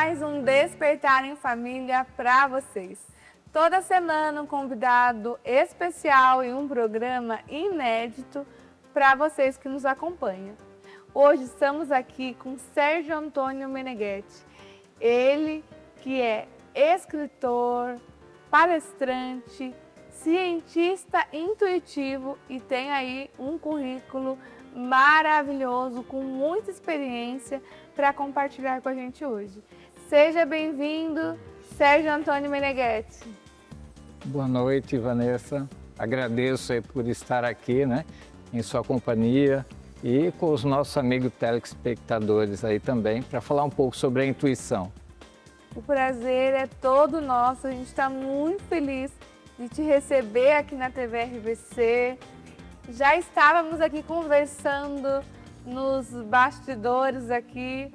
mais um Despertar em Família para vocês. Toda semana um convidado especial e um programa inédito para vocês que nos acompanham. Hoje estamos aqui com Sérgio Antônio Meneghetti. Ele que é escritor, palestrante, cientista intuitivo e tem aí um currículo maravilhoso, com muita experiência para compartilhar com a gente hoje. Seja bem-vindo, Sérgio Antônio Meneghetti. Boa noite, Vanessa. Agradeço aí por estar aqui, né, em sua companhia e com os nossos amigos telespectadores aí também, para falar um pouco sobre a intuição. O prazer é todo nosso, a gente está muito feliz de te receber aqui na TV RBC. Já estávamos aqui conversando nos bastidores aqui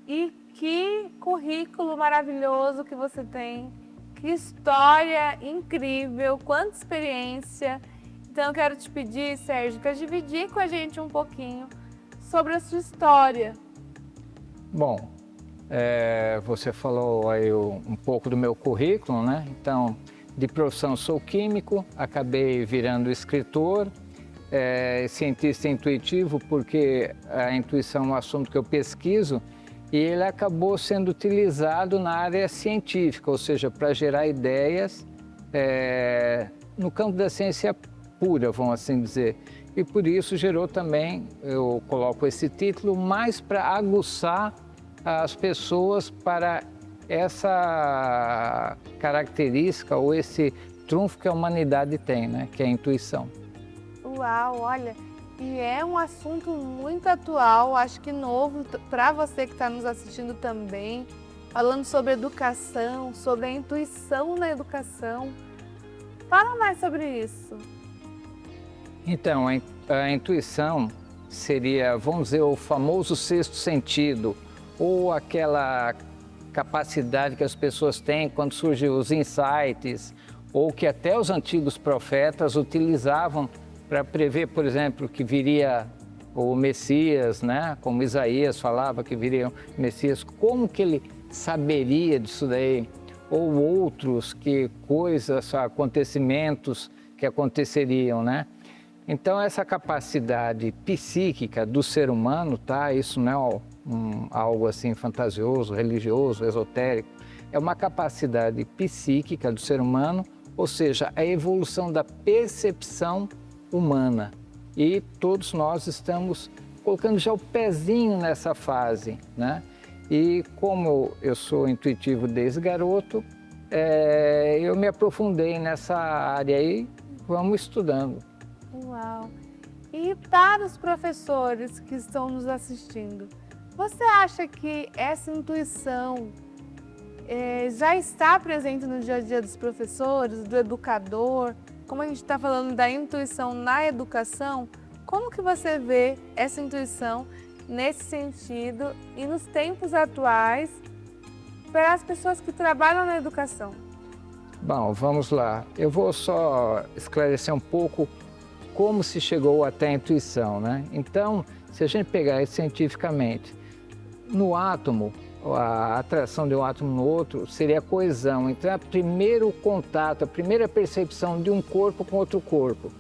e que currículo maravilhoso que você tem, que história incrível, quanta experiência. Então eu quero te pedir, Sérgio, para dividir com a gente um pouquinho sobre a sua história. Bom, você falou aí um pouco do meu currículo, né? Então, de profissão sou químico, acabei virando escritor, cientista intuitivo, porque a intuição é um assunto que eu pesquiso e ele acabou sendo utilizado na área científica, ou seja, para gerar ideias no campo da ciência pura, vamos assim dizer. E por isso gerou também, eu coloco esse título, mais para aguçar as pessoas para essa característica ou esse trunfo que a humanidade tem, né? Que é a intuição. Uau, olha, e é um assunto muito atual, acho que novo para você que está nos assistindo também, falando sobre educação, sobre a intuição na educação. Fala mais sobre isso. Então, a intuição seria, vamos dizer, o famoso sexto sentido, ou aquela capacidade que as pessoas têm quando surgem os insights, ou que até os antigos profetas utilizavam para prever, por exemplo, que viria o Messias, né? Como Isaías falava que viria o Messias, como que ele saberia disso daí? Ou outros coisas, acontecimentos que aconteceriam, né? Então essa capacidade psíquica do ser humano, tá? Isso não é algo assim fantasioso, religioso, esotérico. É uma capacidade psíquica do ser humano, ou seja, a evolução da percepção humana. E todos nós estamos colocando já o pezinho nessa fase, né? E como eu sou intuitivo desde garoto, eu me aprofundei nessa área e vamos estudando. Uau! E para os professores que estão nos assistindo, você acha que essa intuição já está presente no dia a dia dos professores, do educador? Como a gente está falando da intuição na educação, como que você vê essa intuição nesse sentido e nos tempos atuais para as pessoas que trabalham na educação? Bom, vamos lá. Eu vou só esclarecer um pouco como se chegou até a intuição, né? Então, se a gente pegar isso cientificamente, no átomo, a atração de um átomo no outro seria a coesão. Então, é o primeiro contato, a primeira percepção de um corpo com outro corpo.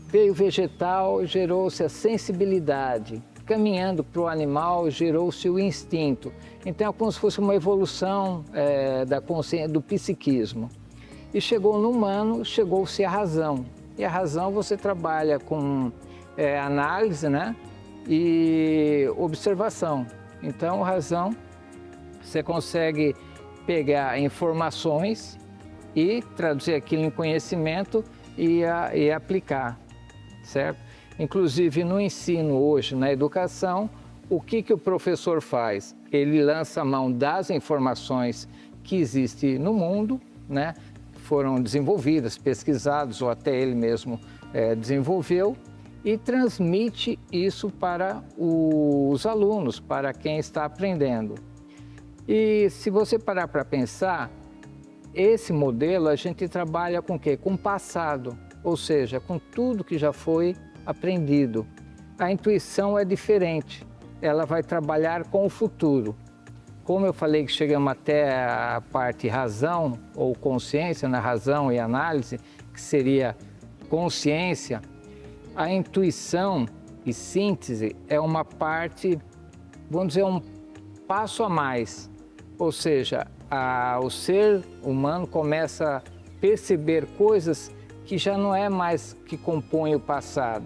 Veio o vegetal, gerou-se a sensibilidade. Caminhando para o animal, gerou-se o instinto. Então, é como se fosse uma evolução da consciência, do psiquismo. E chegou no humano, chegou-se a razão. E a razão você trabalha com análise, né? E observação. Então, a razão, você consegue pegar informações e traduzir aquilo em conhecimento e aplicar, certo? Inclusive no ensino hoje, na educação, o que o professor faz? Ele lança a mão das informações que existem no mundo, né? Foram desenvolvidas, pesquisadas ou até ele mesmo desenvolveu e transmite isso para os alunos, para quem está aprendendo. E se você parar para pensar, esse modelo a gente trabalha com o quê? Com o passado, ou seja, com tudo que já foi aprendido. A intuição é diferente, ela vai trabalhar com o futuro. Como eu falei que chegamos até a parte razão ou consciência, na razão e análise, que seria consciência, a intuição e síntese é uma parte, vamos dizer, um passo a mais. Ou seja, o ser humano começa a perceber coisas que já não é mais que compõem o passado,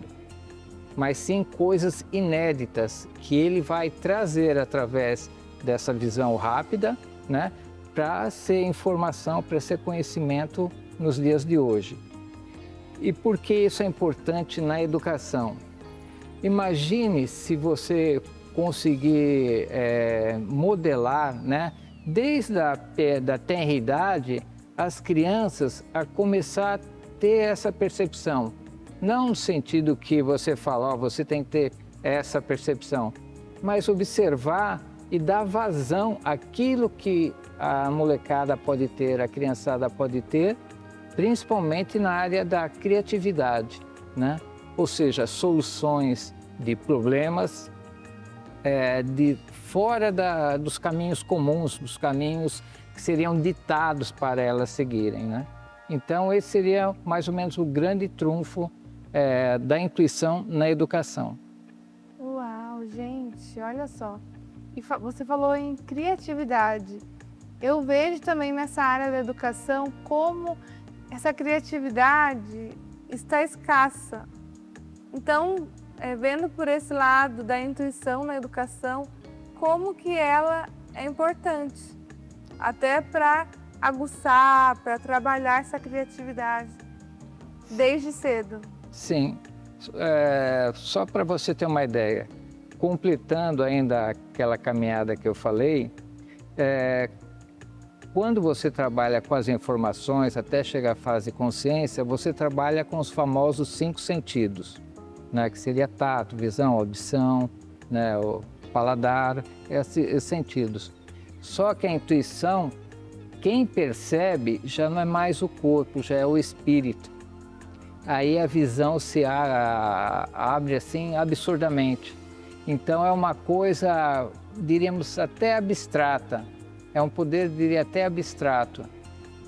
mas sim coisas inéditas que ele vai trazer através dessa visão rápida, né, para ser informação, para ser conhecimento nos dias de hoje. E por que isso é importante na educação? Imagine se você conseguir modelar, né, desde a da tenra idade, as crianças a começar a ter essa percepção. Não no sentido que você fala, você tem que ter essa percepção, mas observar e dar vazão àquilo que a molecada pode ter, a criançada pode ter, principalmente na área da criatividade, né? Ou seja, soluções de problemas fora dos caminhos comuns, dos caminhos que seriam ditados para elas seguirem, né? Então, esse seria mais ou menos o grande trunfo da intuição na educação. Uau, gente, olha só. E você falou em criatividade. Eu vejo também nessa área da educação como essa criatividade está escassa. Então, vendo por esse lado da intuição na educação, como que ela é importante, até para aguçar, para trabalhar essa criatividade desde cedo. Sim, só para você ter uma ideia, completando ainda aquela caminhada que eu falei, quando você trabalha com as informações até chegar à fase de consciência, você trabalha com os famosos 5 sentidos, né, que seria tato, visão, audição, né, o paladar, esses sentidos. Só que a intuição, quem percebe já não é mais o corpo, já é o espírito. Aí a visão se abre assim absurdamente. Então é uma coisa, diríamos, até abstrata. É um poder, diria, até abstrato.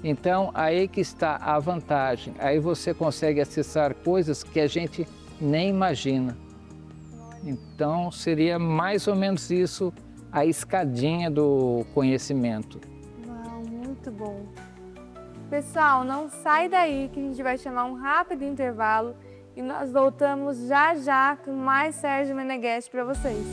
Então aí que está a vantagem. Aí você consegue acessar coisas que a gente nem imagina. Então seria mais ou menos isso a escadinha do conhecimento. Uau, muito bom. Pessoal, não sai daí que a gente vai chamar um rápido intervalo e nós voltamos já já com mais Sérgio Meneghetti para vocês.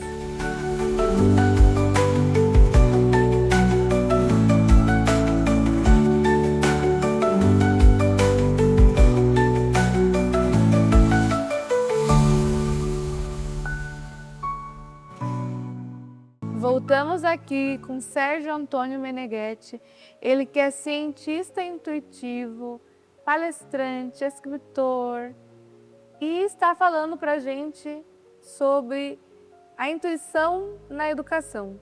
Voltamos aqui com Sérgio Antônio Meneghetti, ele que é cientista intuitivo, palestrante, escritor e está falando para a gente sobre a intuição na educação.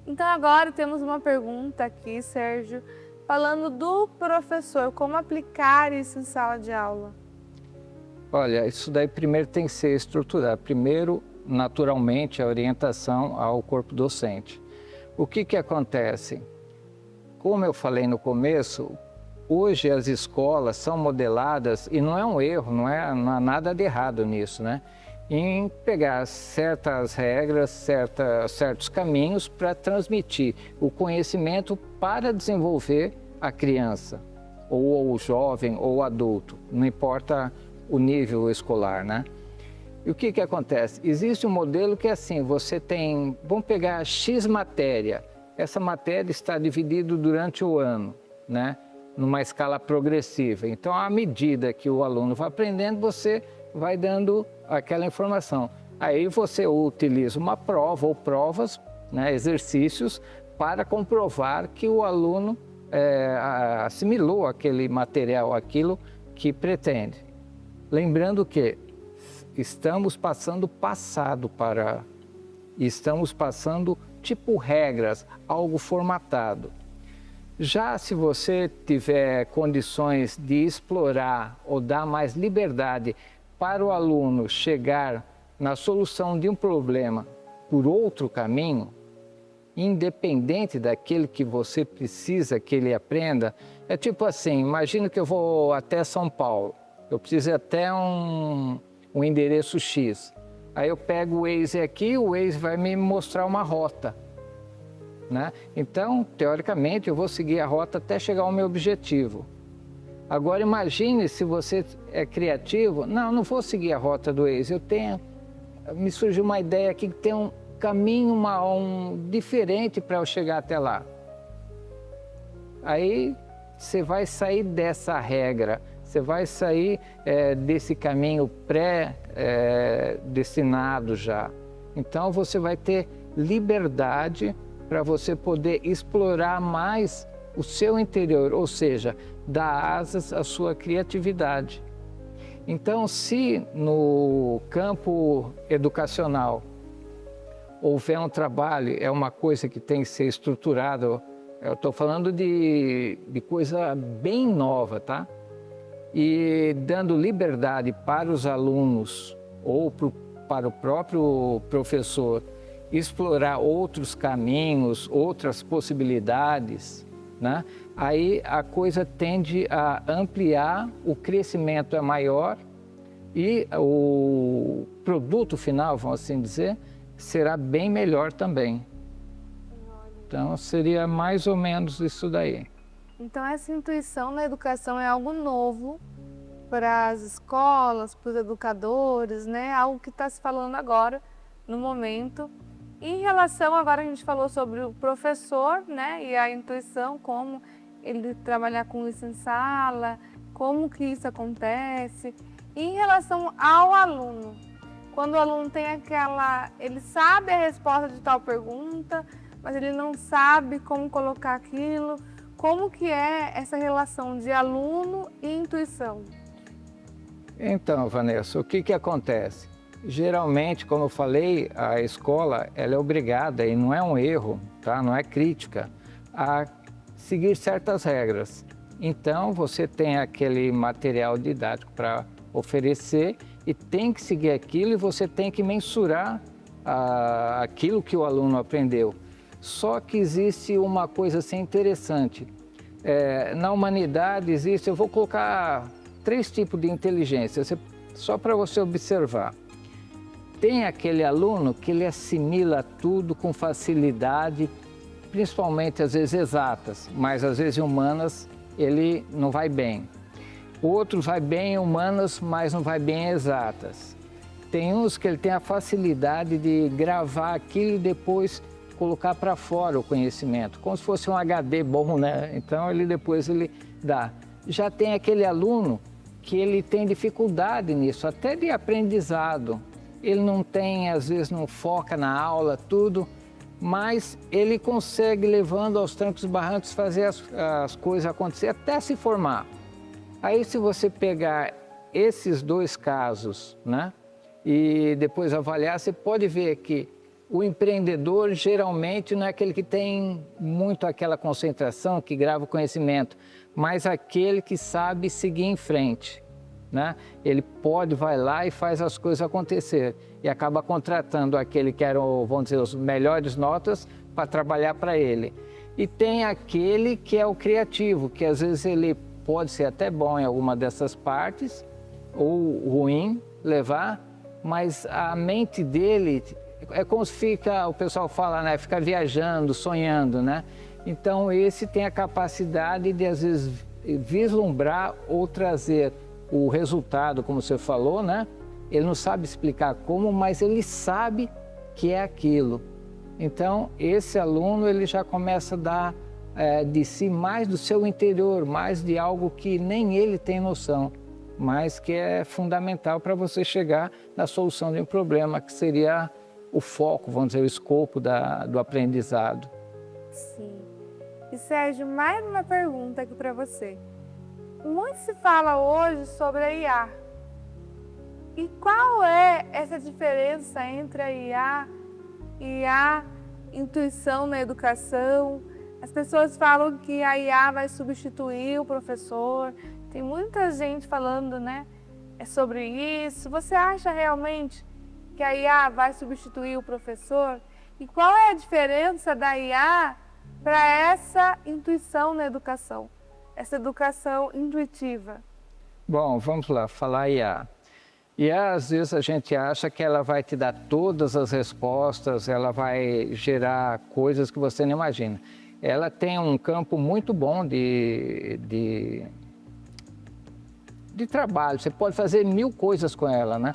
Então agora temos uma pergunta aqui, Sérgio, falando do professor, como aplicar isso em sala de aula? Olha, isso daí primeiro tem que ser estruturado. Primeiro, naturalmente, a orientação ao corpo docente. O que acontece? Como eu falei no começo, hoje as escolas são modeladas, e não é um erro, não há nada de errado nisso, né? Em pegar certas regras, certos caminhos para transmitir o conhecimento para desenvolver a criança, ou o jovem, ou o adulto, não importa o nível escolar, né? E o que acontece? Existe um modelo que é assim, você tem, vamos pegar X matéria, essa matéria está dividida durante o ano, né? Numa escala progressiva. Então, à medida que o aluno vai aprendendo, você vai dando aquela informação. Aí você utiliza uma prova ou provas, né, exercícios, para comprovar que o aluno assimilou aquele material, aquilo que pretende. Lembrando que estamos passando passado estamos passando tipo regras, algo formatado. Já se você tiver condições de explorar ou dar mais liberdade para o aluno chegar na solução de um problema por outro caminho, independente daquele que você precisa que ele aprenda. É tipo assim, imagina que eu vou até São Paulo, eu preciso ir até um endereço X. Aí eu pego o Waze aqui, o Waze vai me mostrar uma rota, né? Então, teoricamente, eu vou seguir a rota até chegar ao meu objetivo. Agora, imagine se você é criativo. Não vou seguir a rota do Waze. Me surgiu uma ideia aqui que tem um caminho diferente para eu chegar até lá. Aí você vai sair dessa regra, você vai sair desse caminho pré-destinado já. Então você vai ter liberdade para você poder explorar mais o seu interior, ou seja, dar asas à sua criatividade. Então, se no campo educacional houver um trabalho, é uma coisa que tem que ser estruturada, eu estou falando de coisa bem nova, tá? E dando liberdade para os alunos ou para o próprio professor explorar outros caminhos, outras possibilidades, né? Aí a coisa tende a ampliar, o crescimento é maior e o produto final, vamos assim dizer, será bem melhor também. Então seria mais ou menos isso daí. Então essa intuição na educação é algo novo para as escolas, para os educadores, né? Algo que está se falando agora, no momento. Em relação, agora a gente falou sobre o professor, né? E a intuição, como ele trabalhar com isso em sala, como que isso acontece. E em relação ao aluno, quando o aluno tem ele sabe a resposta de tal pergunta, mas ele não sabe como colocar aquilo, como que é essa relação de aluno e intuição? Então, Vanessa, o que acontece? Geralmente, como eu falei, a escola ela é obrigada, e não é um erro, tá? Não é crítica, a seguir certas regras. Então, você tem aquele material didático para oferecer e tem que seguir aquilo e você tem que mensurar aquilo que o aluno aprendeu. Só que existe uma coisa assim interessante. Na humanidade existe, eu vou colocar 3 tipos de inteligência, só para você observar. Tem aquele aluno que ele assimila tudo com facilidade, principalmente às vezes exatas, mas às vezes humanas ele não vai bem. Outro vai bem em humanas, mas não vai bem em exatas. Tem uns que ele tem a facilidade de gravar aquilo e depois colocar para fora o conhecimento, como se fosse um HD bom, né? Então depois ele dá. Já tem aquele aluno que ele tem dificuldade nisso, até de aprendizado. Ele não tem, às vezes não foca na aula, tudo, mas ele consegue, levando aos trancos e barrancos, fazer as coisas acontecer até se formar. Aí se você pegar esses 2 casos, né, e depois avaliar, você pode ver que o empreendedor geralmente não é aquele que tem muito aquela concentração, que grava o conhecimento, mas aquele que sabe seguir em frente, né? Ele vai lá e faz as coisas acontecer e acaba contratando aquele que eram, vamos dizer, os melhores notas para trabalhar para ele. E tem aquele que é o criativo, que às vezes ele pode ser até bom em alguma dessas partes ou ruim, mas a mente dele é como se o pessoal fala, né? Fica viajando, sonhando, né? Então esse tem a capacidade de às vezes vislumbrar ou trazer o resultado, como você falou, né? Ele não sabe explicar como, mas ele sabe que é aquilo. Então, esse aluno ele já começa a dar de si mais do seu interior, mais de algo que nem ele tem noção, mas que é fundamental para você chegar na solução de um problema, que seria o foco, vamos dizer, o escopo do aprendizado. Sim. E Sérgio, mais uma pergunta aqui para você. Muito se fala hoje sobre a IA. E qual é essa diferença entre a IA e a intuição na educação? As pessoas falam que a IA vai substituir o professor. Tem muita gente falando, né, sobre isso. Você acha realmente que a IA vai substituir o professor? E qual é a diferença da IA para essa intuição na educação? Essa educação intuitiva? Bom, vamos lá, falar IA. IA, às vezes a gente acha que ela vai te dar todas as respostas, ela vai gerar coisas que você não imagina. Ela tem um campo muito bom de trabalho, você pode fazer 1000 coisas com ela, né?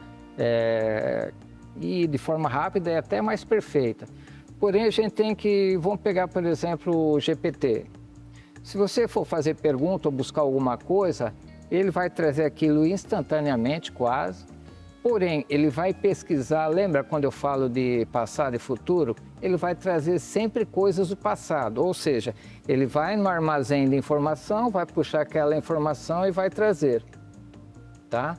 E de forma rápida e até mais perfeita. Porém, a gente tem que, vamos pegar, por exemplo, o GPT. Se você for fazer pergunta ou buscar alguma coisa, ele vai trazer aquilo instantaneamente, quase. Porém, ele vai pesquisar, lembra quando eu falo de passado e futuro? Ele vai trazer sempre coisas do passado, ou seja, ele vai no armazém de informação, vai puxar aquela informação e vai trazer, tá?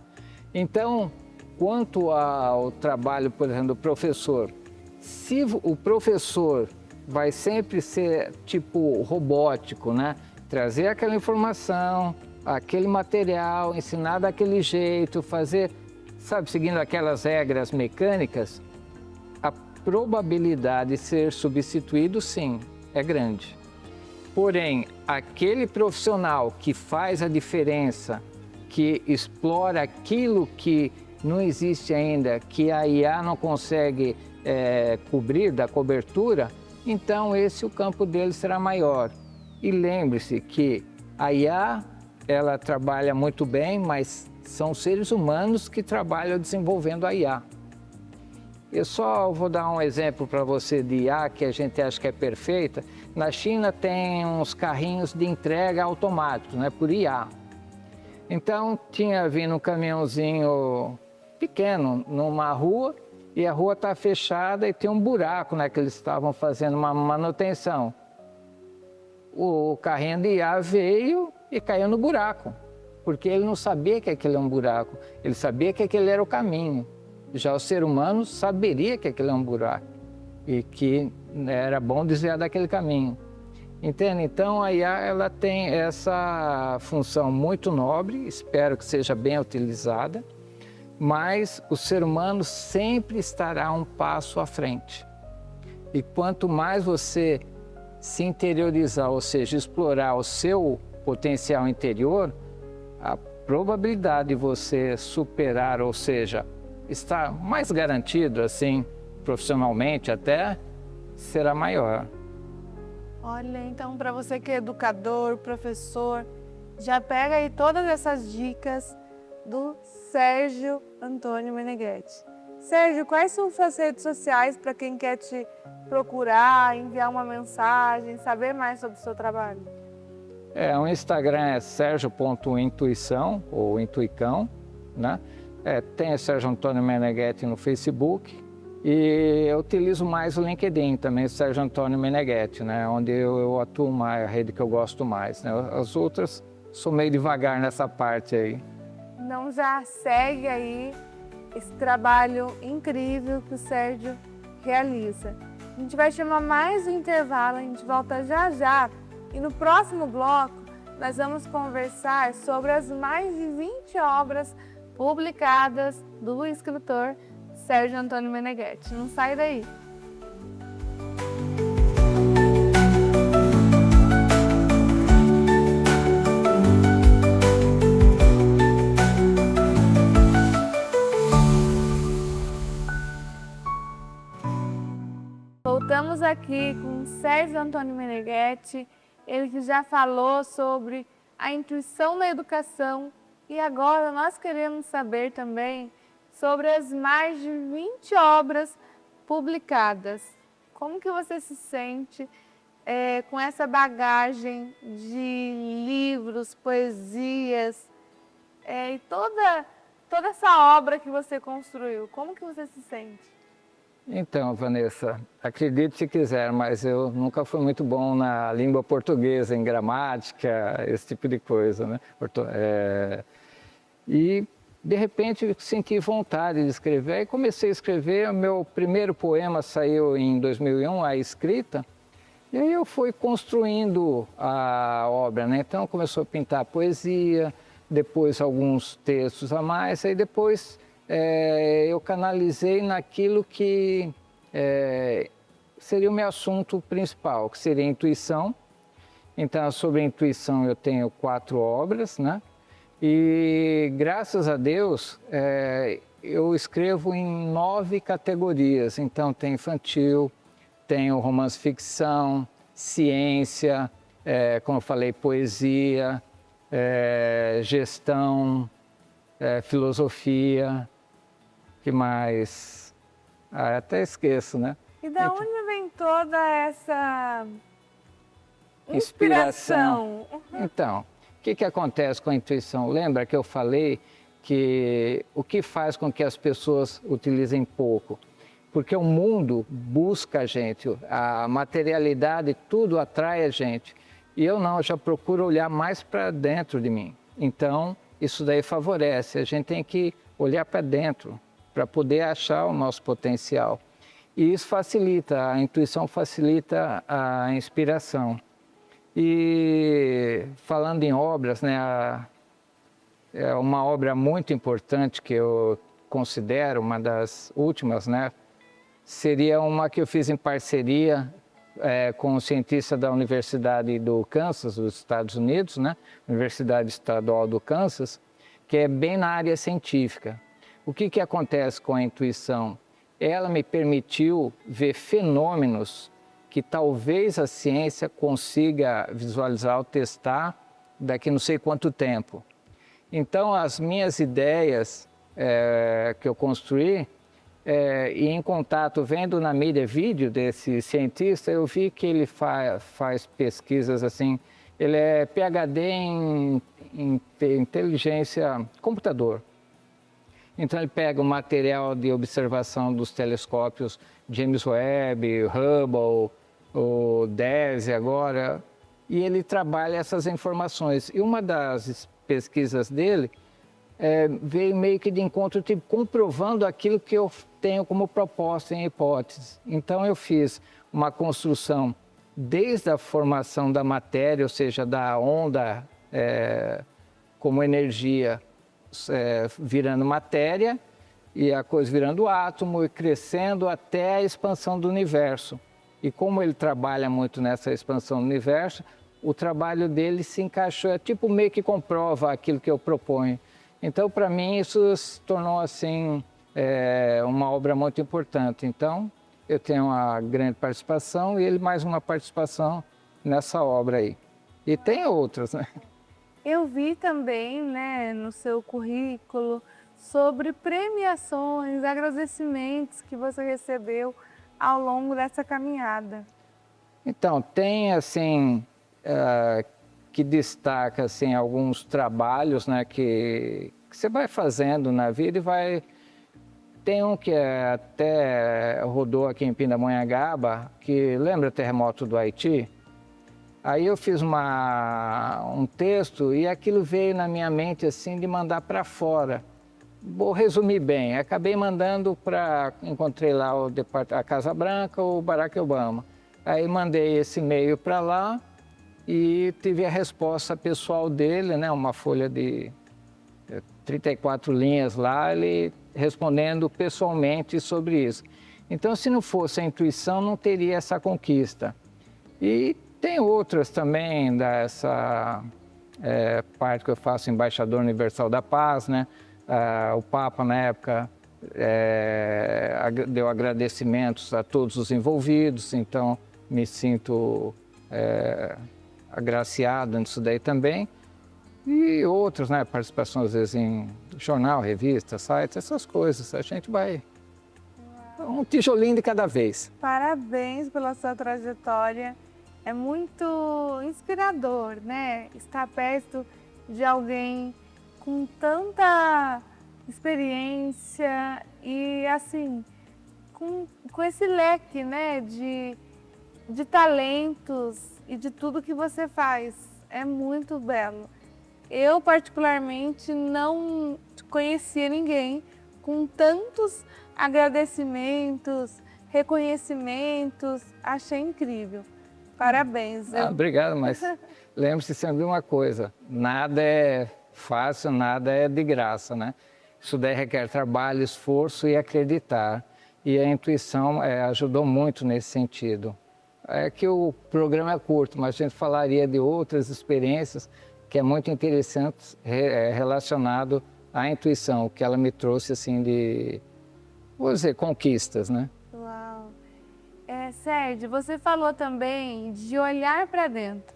Então, quanto ao trabalho, por exemplo, do professor, se o professor vai sempre ser tipo robótico, né? Trazer aquela informação, aquele material, ensinar daquele jeito, fazer, sabe, seguindo aquelas regras mecânicas, a probabilidade de ser substituído, sim, é grande. Porém, aquele profissional que faz a diferença, que explora aquilo que não existe ainda, que a IA não consegue cobrir, da cobertura, então o campo dele será maior. E lembre-se que a IA, ela trabalha muito bem, mas são seres humanos que trabalham desenvolvendo a IA. Eu só vou dar um exemplo para você de IA que a gente acha que é perfeita. Na China tem uns carrinhos de entrega automáticos, né, por IA. Então tinha vindo um caminhãozinho pequeno numa rua e a rua está fechada e tem um buraco, né, que eles estavam fazendo uma manutenção. O carrinho de IA veio e caiu no buraco, porque ele não sabia que aquele é um buraco, ele sabia que aquele era o caminho. Já o ser humano saberia que aquele é um buraco e que era bom desviar daquele caminho. Entende? Então a IA ela tem essa função muito nobre, espero que seja bem utilizada, mas o ser humano sempre estará um passo à frente. E quanto mais você se interiorizar, ou seja, explorar o seu potencial interior, a probabilidade de você superar, ou seja, estar mais garantido, assim, profissionalmente até, será maior. Olha, então para você que é educador, professor, já pega aí todas essas dicas do Sérgio Antônio Meneghetti. Sérgio, quais são suas redes sociais para quem quer te procurar, enviar uma mensagem, saber mais sobre o seu trabalho? O Instagram é sergio.intuição, ou intuicão, né? Tem o Sérgio Antônio Meneghetti no Facebook e eu utilizo mais o LinkedIn também, o Sérgio Antônio Meneghetti, né? Onde eu atuo mais, a rede que eu gosto mais, né? As outras, sou meio devagar nessa parte aí. Então já segue aí esse trabalho incrível que o Sérgio realiza. A gente vai chamar mais um intervalo, a gente volta já já. E no próximo bloco, nós vamos conversar sobre as mais de 20 obras publicadas do escritor Sérgio Antônio Meneghetti. Não sai daí! Voltamos aqui com Sérgio Antônio Meneghetti, ele que já falou sobre a intuição na educação e agora nós queremos saber também sobre as mais de 20 obras publicadas. Como que você se sente com essa bagagem de livros, poesias e toda essa obra que você construiu? Como que você se sente? Então, Vanessa, acredite se quiser, mas eu nunca fui muito bom na língua portuguesa, em gramática, esse tipo de coisa, né? E, de repente, senti vontade de escrever e comecei a escrever. O meu primeiro poema saiu em 2001, A Escrita, e aí eu fui construindo a obra, né? Então, começou a pintar poesia, depois alguns textos a mais, aí depois eu canalizei naquilo que seria o meu assunto principal, que seria a intuição. Então, sobre a intuição eu tenho 4 obras, né? E graças a Deus eu escrevo em 9 categorias. Então, tem infantil, tem o romance ficção, ciência, como eu falei, poesia, gestão, filosofia, que mais? Até esqueço, né? E da onde vem toda essa inspiração? Então, o que acontece com a intuição? Lembra que eu falei que o que faz com que as pessoas utilizem pouco? Porque o mundo busca a gente, a materialidade, tudo atrai a gente. E eu não, eu já procuro olhar mais para dentro de mim. Então, isso daí favorece. A gente tem que olhar para dentro para poder achar o nosso potencial. E isso facilita, a intuição facilita a inspiração. E falando em obras, né, é uma obra muito importante que eu considero uma das últimas, né, seria uma que eu fiz em parceria com um cientista da Universidade do Kansas, dos Estados Unidos, né, Universidade Estadual do Kansas, que é bem na área científica. O que acontece com a intuição? Ela me permitiu ver fenômenos que talvez a ciência consiga visualizar ou testar daqui não sei quanto tempo. Então, as minhas ideias que eu construí, e em contato, vendo na mídia vídeo desse cientista, eu vi que ele faz pesquisas assim, ele é PhD em inteligência computador. Então ele pega o material de observação dos telescópios James Webb, Hubble, o DESI agora, e ele trabalha essas informações. E uma das pesquisas dele veio meio que de encontro, tipo, comprovando aquilo que eu tenho como proposta em hipótese. Então eu fiz uma construção desde a formação da matéria, ou seja, da onda como energia, virando matéria e a coisa virando átomo e crescendo até a expansão do universo. E como ele trabalha muito nessa expansão do universo, o trabalho dele se encaixou, tipo meio que comprova aquilo que eu proponho. Então, para mim, isso se tornou assim uma obra muito importante. Então, eu tenho uma grande participação e ele mais uma participação nessa obra aí. E tem outras, né? Eu vi também, né, no seu currículo sobre premiações, agradecimentos que você recebeu ao longo dessa caminhada. Então, tem assim, que destaca assim, alguns trabalhos, né, que você vai fazendo na vida e vai... Tem um que até rodou aqui em Pindamonhangaba, que lembra o terremoto do Haiti? Aí eu fiz um texto e aquilo veio na minha mente assim de mandar para fora. Vou resumir bem, acabei mandando para... Encontrei lá a Casa Branca, o Barack Obama. Aí mandei esse e-mail para lá e tive a resposta pessoal dele, né, uma folha de 34 linhas lá, ele respondendo pessoalmente sobre isso. Então, se não fosse a intuição, não teria essa conquista. E tem outras também dessa parte que eu faço, embaixador universal da paz, né? O Papa, na época, deu agradecimentos a todos os envolvidos, então me sinto agraciado nisso daí também. E outras, né? Participação, às vezes, em jornal, revista, sites, essas coisas. A gente vai um tijolinho de cada vez. Parabéns pela sua trajetória. É muito inspirador, né? Estar perto de alguém com tanta experiência e, assim, com esse leque, né? De talentos e de tudo que você faz. É muito belo. Eu, particularmente, não conhecia ninguém com tantos agradecimentos, reconhecimentos. Achei incrível. Parabéns. Obrigado, mas lembre-se sempre de uma coisa, nada é fácil, nada é de graça, né? Isso daí requer trabalho, esforço e acreditar. e a intuição ajudou muito nesse sentido. É que o programa é curto, mas a gente falaria de outras experiências que é muito interessante relacionado à intuição, que ela me trouxe assim de, vou dizer, conquistas, né? Uau! Sérgio, você falou também de olhar para dentro.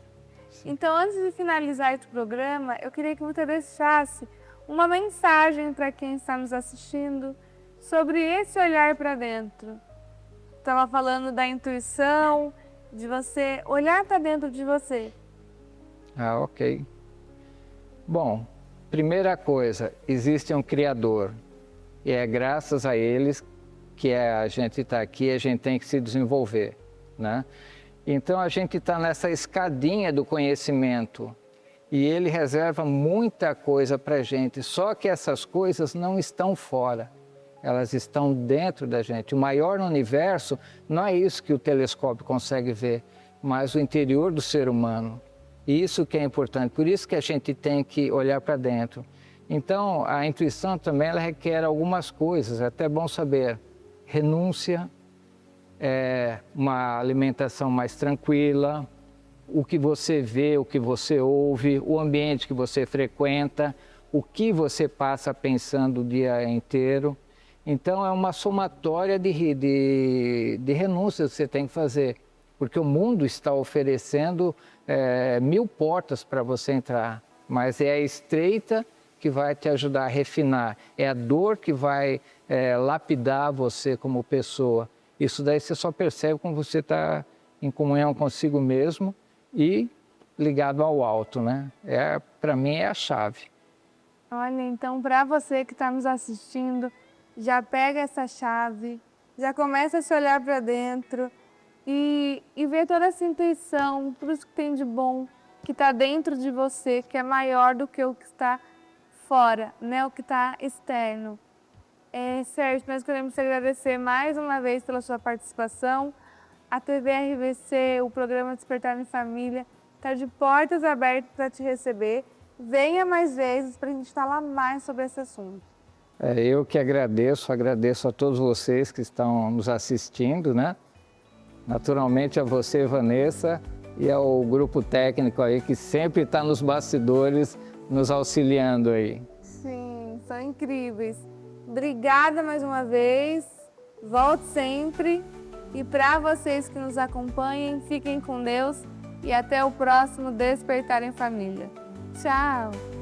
Sim. Então, antes de finalizar esse programa, eu queria que você deixasse uma mensagem para quem está nos assistindo sobre esse olhar para dentro. Estava falando da intuição, de você olhar para dentro de você. Ah, ok. Bom, primeira coisa, existe um Criador e é graças a eles que a gente está aqui, a gente tem que se desenvolver, né? Então a gente está nessa escadinha do conhecimento e ele reserva muita coisa para a gente, só que essas coisas não estão fora. Elas estão dentro da gente. O maior no universo não é isso que o telescópio consegue ver, mas o interior do ser humano. E isso que é importante, por isso que a gente tem que olhar para dentro. Então, a intuição também ela requer algumas coisas, é até bom saber. Renúncia, uma alimentação mais tranquila, o que você vê, o que você ouve, o ambiente que você frequenta, o que você passa pensando o dia inteiro. Então, é uma somatória de renúncias que você tem que fazer, porque o mundo está oferecendo 1000 portas para você entrar, mas é a estreita que vai te ajudar a refinar, é a dor que vai lapidar você como pessoa. Isso daí você só percebe quando você está em comunhão consigo mesmo e ligado ao alto, né? Para mim é a chave. Olha, então para você que está nos assistindo, já pega essa chave, já começa a se olhar para dentro e ver toda essa intuição, tudo isso que tem de bom, que está dentro de você, que é maior do que o que está fora, né? O que está externo. Sérgio, nós queremos te agradecer mais uma vez pela sua participação. A TV RVC, o programa Despertar em Família, está de portas abertas para te receber. Venha mais vezes para a gente falar mais sobre esse assunto. Eu que agradeço a todos vocês que estão nos assistindo, né? Naturalmente a você, Vanessa, e ao grupo técnico aí que sempre está nos bastidores nos auxiliando aí. Sim, são incríveis. Obrigada mais uma vez, volte sempre e para vocês que nos acompanhem, fiquem com Deus e até o próximo Despertar em Família. Tchau!